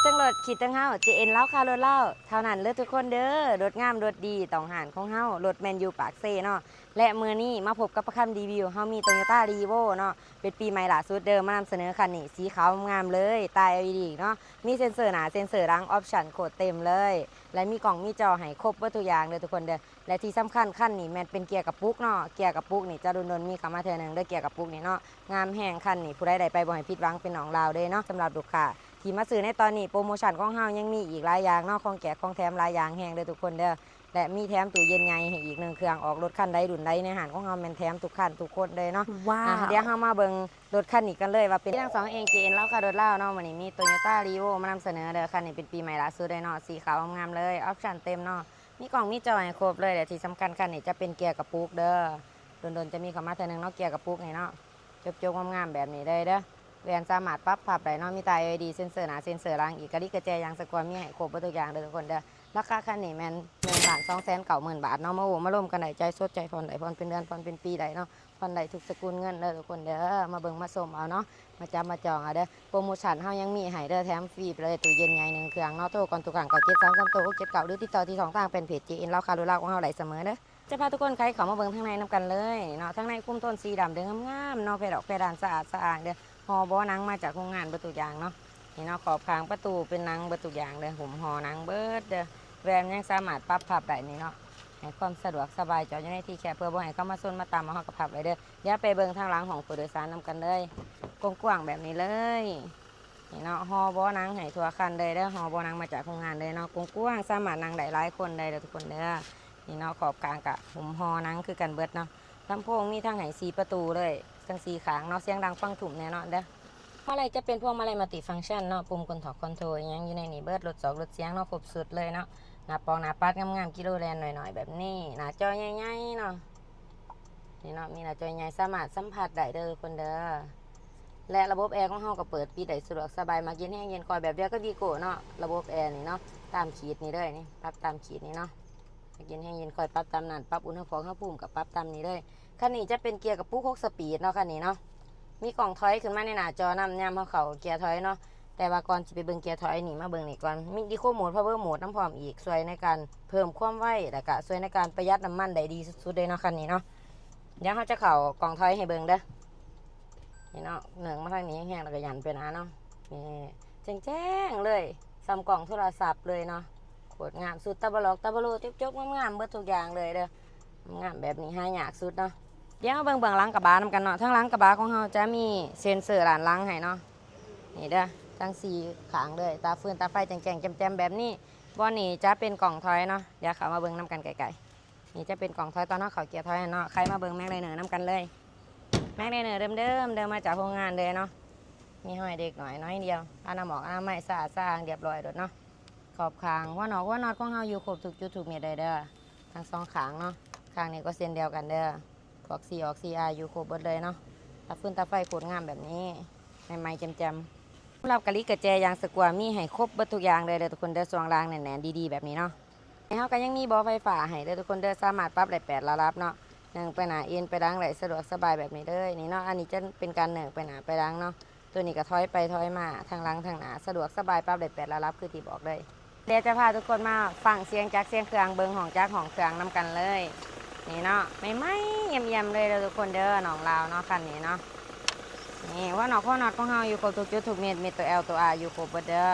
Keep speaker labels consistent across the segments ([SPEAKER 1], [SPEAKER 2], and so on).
[SPEAKER 1] จังรถขีดจังเฮา JN เล้าค่ารถเล่าเท่านั้นเลยทุกคนเด้อรถงามรถดีต้องหานของเฮารถแมนยูปากเซ่เนาะและมื้อนี้มาพบกับประคำรีวิวเฮามี Toyota Revo เนาะเป็นปีใหม่ล่าสุดเด้อมานำเสนอคันนี้สีขาวงามเลยตา LED เนาะมีเซ็นเซอร์หน้าเซ็นเซอร์หลังออปชั่นโคตรเต็มเลยและมีกล่องมีจอให้ครบเบิดทุกอย่างเลยทุกคนเด้อและที่สำคัญคันนี้แม่นเป็นเกียร์กระปุกเนาะเกียร์กระปุกนี่จะโดนๆมีเข้ามาเทื่อนึงเด้อเกียร์กระปุกนี่เนาะงามแฮงคันนี้ผู้ใดได้ไปบ่ให้ผิดหวังเป็นน้องลาวเด้อเนาะสำหรับลูกค้า ที่มาซื้อในตอนนี้โปรโมชั่นของเฮายังมีอีกหลายอย่างเนาะของแจกของแถมหลายอย่างแฮงเด้อทุกคนเด้อและมีแถมตู้เย็นใหญ่ให้อีก1เครื่องออกรถคันใดรุ่นใดในห้างของเฮาแม่นแถมทุกคันทุกคนเลยเนาะ
[SPEAKER 2] ว้าว
[SPEAKER 1] เดี๋ยวเฮามาเบิ่งรถคันนี้กันเลยว่าเป็นทั้ง2 AGN แล้วค่ะรถเล่าเนาะวันนี้มี Toyota Revo มานำเสนอเด้อคันนี้เป็นปีใหม่ล่าสุดเลยเนาะสีขาวงามเลยออปชั่นเต็มเนาะมีกล่องมีจอให้ครบเลยแต่ที่สำคัญคันนี้จะเป็นเกียร์กระปุกเด้อโดนๆจะมีเข้ามาเทื่อนึงเนาะเกียร์กระปุกนี่เนาะจบๆงามๆแบบนี้เลยเด้อ แวนสามารถปรับพับได้เนาะมีตา LED เซ็นเซอร์หน้าเซ็นเซอร์หลังอีกกระดิกกระแจยางสกอร์มีให้ครบทุกอย่างเลยทุกคนเด้อราคาคันนี้แม่น1,290,000 บาทเนาะมาโอ้มาร่วมกันได้ใจสดใจผ่อนได้ผ่อนเป็นเดือนผ่อนเป็นปีได้เนาะผ่อนได้ทุกสกุลเงินเด้อทุกคนเด้อมาเบิ่งมาชมเอาเนาะมาจับมาจองเอาเด้อโปรโมชั่นเฮายังมีให้เด้อแถมฟรีไปเลยตู้เย็นใหญ่1เครื่องเนาะโทรก่อนทุกครั้งก็73 3 6 7 9หรือติดต่อที่2ทางเป็นเพจ JN ราคารู้ราของเฮาได้เสมอเด้อจะพาทุกคนใครเข้ามาเบิ่งข้างในนํกันเลยเนาะข้างในคุ้มต้นสีดำเด้องามๆเนาะเพดอกเพดานสะอาดสะอ้างเด้อ หอบ่อนังมาจากโรงงานเบิดทุกอย่างเนาะนี่เนาะขอบคางประตูเป็นนังเบิดทุกอย่างเลยหุ่มหอนังเบิดเด้อแรมยังสามารถปรับพับได้นี่เนาะให้ความสะดวกสบายจอดอยู่ในที่แคบเพื่อบ่ให้เข้ามาซุนมาตามมาเฮากับพับเลยเด้อเดี๋ยวไปเบิ่งทางหลังของผู้โดยสารนำกันเลยกว้างๆแบบนี้เลยนี่เนาะหอบ่อนังให้ทั่วคันเลยเด้อหอบ่อนังมาจากโรงงานเลยเนาะกว้างๆสามารถนั่งได้หลายคนได้เด้อทุกคนเด้อนี่เนาะขอบกลางกะหุ่มหอนังคือกันเบิดเนาะลำโพงมีทางให้4ประตูเลยทั้ง4ขางเนาะเสียงดังฟังถุ่มแน่นอนเด้อ มาลัยจะเป็นพวงมาลัยมัลติฟังก์ชันเนาะปุ่มกดถอดคอนโทรลยังอยู่ในนี่เบิดรถสองรถเสียงเนาะครบสุดเลยเนาะหน้าปองหน้าปัดงามๆกิโลแลนหน่อยๆแบบนี้หน้าจอใหญ่ๆเนาะนี่เนาะมีหน้าจอใหญ่สามารถสัมผัสได้เด้อคนเด้อและระบบแอร์ของเฮาก็เปิดปิดได้สะดวกสบายมาเย็นแห้งเย็นคอยแบบเดียวก็วีโก้เนาะระบบแอร์นี่เนาะตามขีดนี่เลยนี่ปรับตามขีดนี่เนาะเย็นแห้งเย็นคอยปรับตามนั้นปรับอุณหภูมิกับปรับตามนี้เลยคันนี้จะเป็นเกียร์กับปุ๊ก6สปีดเนาะคันนี้เนาะ มีกล่องถอยขึ้นมาในหน้าจอนำยามเขาเกียร์ถอยเนาะแต่ว่าก่อนจะไปเบิ่งเกียร์ถอยนี่มาเบิ่งนี่ก่อนมีดีโคโหมดพาวเวอร์โหมดน้ำพร้อมอีกช่วยในการเพิ่มความไวและก็ช่วยในการประหยัดน้ำมันได้ดีสุดๆเลยเนาะคันนี้เนาะเดี๋ยวเขาจะเข่ากล่องถอยให้เบิ่งเด้อนี่เนาะหนึ่งมาทางนี้แห้งแล้วก็ยันเป็นเนาะนี่แจ้งๆเลยซ้ำกล่องโทรศัพท์เลยเนาะโคตรงามสุดตะบล็อกตะบโลจกๆงามๆเบิดทุกอย่างเลยเด้องามแบบนี้หายากสุดเนาะ เดี๋ยวเบิ่งหลังกระบะนำกันเนาะทั้งหลังกระบะของเราจะมีเซ็นเซอร์หลานหลังให้เนาะนี่เด้อทั้ง4ขางเลยตาฟืนตาไฟแจ่งๆแจ่มๆแบบนี้บอนนี่จะเป็นกล่องถอยเนาะเดี๋ยวเขามาเบิ่งนำกันไกลๆนี่จะเป็นกล่องถอยตอนเขาเกียร์ถอยเนาะใครมาเบิ่งแม็กไลเนอร์นำกันเลยแม็กไลเนอร์เดิมมาจากโรงงานเลยเนาะมีห้อยเด็กหน่อยน้อยเดียวอนาหมอกอนามัยสะอาดสะอ้างเรียบร้อยโดดเนาะขอบคางว่าน็อตของเราอยู่ครบทุกจุดทุกเม็ดเลยเด้อทั้ง2ขางเนาะขางนี้ก็เส้นเดียวกันเด้อออกซีอาร์อยู่ครบหมดเลยเนาะตาฟื้นตาไฟโคตรงามแบบนี้ใหม่ๆแจ่มๆสำหรับกะลิกระแจยางสกวามีให้ครบเบิดทุกอย่างเลยทุกคนเด้อสวงรางแน่นๆดีๆแบบนี้เนาะในเฮาก็ยังมีบ่อไฟฟ้าให้เด้อทุกคนเด้อสามารถปรับได้8ระดับเนาะหนึ่งไปหน้าเอ็นไปดังไหลสะดวกสบายแบบนี้เลยนี่เนาะอันนี้จะเป็นการหนึ่งไปหน้าไปดังเนาะตัวนี้ก็ถอยไปถอยมาทางหลังทางหน้าสะดวกสบายปรับได้8ระดับคือที่บอกเลยเดี๋ยวจะพาทุกคนมาฟังเสียงจักรเสียงเครื่องเบิ่งของจักรของเครื่องนำกันเลยนี่เนาะไม่เยี่ยมๆเลยทุกคนเด้อหนองลาวเนาะคันนี้เนาะนี่ว่าน็อตของเฮาอยู่ครบทุกจุดทุกเม็ดตัว L ตัว R อยู่ครบเบิดเด้อ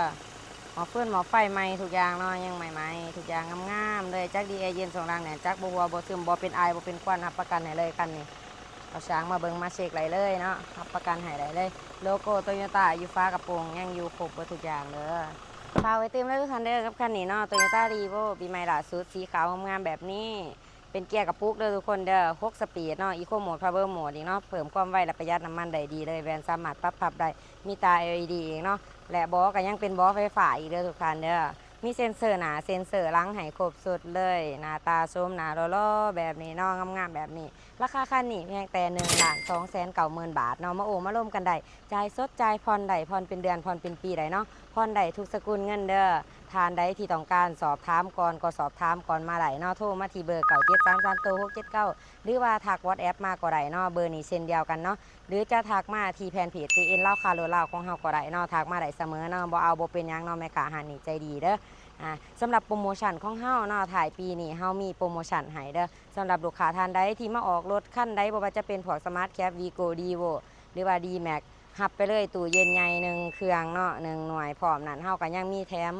[SPEAKER 1] หมอฟืนหมอไฟใหม่ทุกอย่างเนาะยังใหม่ๆทุกอย่างงามๆเลยจักดีแอร์เย็นสองรางเนี่ยจักบ่หัวบ่ซึมบ่เป็นไอบ่เป็นควันรับประกันให้เลยคันนี้เอาช้างมาเบิ่งมาเช็คไหลเลยเนาะรับประกันให้ได้เลยโลโก้โตโยต้าอยู่ฟ้ากระโปรงยังอยู่ครบเบิดทุกอย่างเด้อพาไว้เต็มเลยทุกคันเด้อกับคันนี้เนาะโตโยต้ารีโวปีใหม่ล่าสุดสีขาวงามแบบนี้เป็นเกียร์กระปุกเด้อทุกคนเด้อ6สปีดเนาะอีโคโหมดพาวเวอร์โหมดอีกเนาะเพิ่มความไวและประหยัดน้ำมันได้ดีเลยแวนสามารถปรับพับได้มีตา LED อีกเนาะและบอก็ยังเป็นบอไฟฟ้าอีกเด้อทุกคันเด้อมีเซ็นเซอร์หน้าเซ็นเซอร์หลังให้ครบสุดเลยหน้าตาชมหน้าล้อๆแบบนี้เนาะงามๆแบบนี้ราคาคันนี้เพียงแต่1,290,000 บาทเนาะมาโอ้มาร่วมกันได้จ่ายสดจ่ายผ่อนได้ผ่อนเป็นเดือนผ่อนเป็นปีได้เนาะผ่อนได้ทุกสกุลเงินเด้อ ทานใดที่ต้องการสอบถามก่อนก็สอบถามก่อนมาได้เนาะโทรมาที่เบอร์97333 679หรือว่าทัก WhatsApp มาก็ได้เนาะเบอร์นี้เช่นเดียวกันเนาะหรือจะทักมาที่แฟนเพจ JN เล่าข่าวรถเล่าของเฮาก็ได้เนาะทักมาได้เสมอเนาะบ่เอาบ่เป็นหยังเนาะแม่ค้าหันนี่ใจดีเด้อสำหรับโปรโมชั่นของเฮาเนาะถ่ายปีนี้เฮามีโปรโมชั่นให้เด้อสำหรับลูกค้าท่านใดที่มาออกรถคันใดบ่ว่าจะเป็นพวก Smart Cap Vigo Devo หรือว่า D-Max หับไปเลยตู้เย็นใหญ่1เครื่องเนาะ1หน่วยพร้อมนั้นเฮาก็ยังมีแถม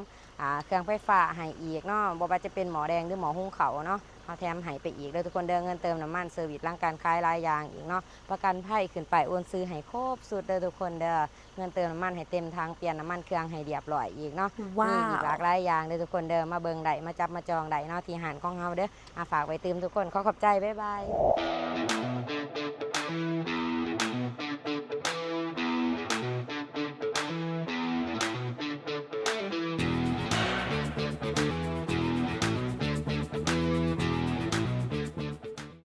[SPEAKER 1] เครื่องไฟฟ้าให้อีกเนาะบ่ว่าจะเป็นหม้อแดงหรือหม้อหุงข้าวเนาะเฮาแถมให้ไปอีกเด้อทุกคนเด้อเงินเติมน้ำมันเซอร์วิสร่างการขายหลายอย่างอีกเนาะประกันภัยขึ้นไปโอนซื้อให้ครบสุดเด้อทุกคนเด้อเงินเติมน้ำมันให้เต็มถังเปลี่ยนน้ำมันเครื่องให้เรียบร้อยอีกเนาะมีอีกหลากหลายอย่างเด้อทุกคนเด้อมาเบิ่งได้มาจับมาจองได้เนาะที่หานของเฮาเด้อฝากไว้เติมทุกคนขอขอบใจบ๊ายบาย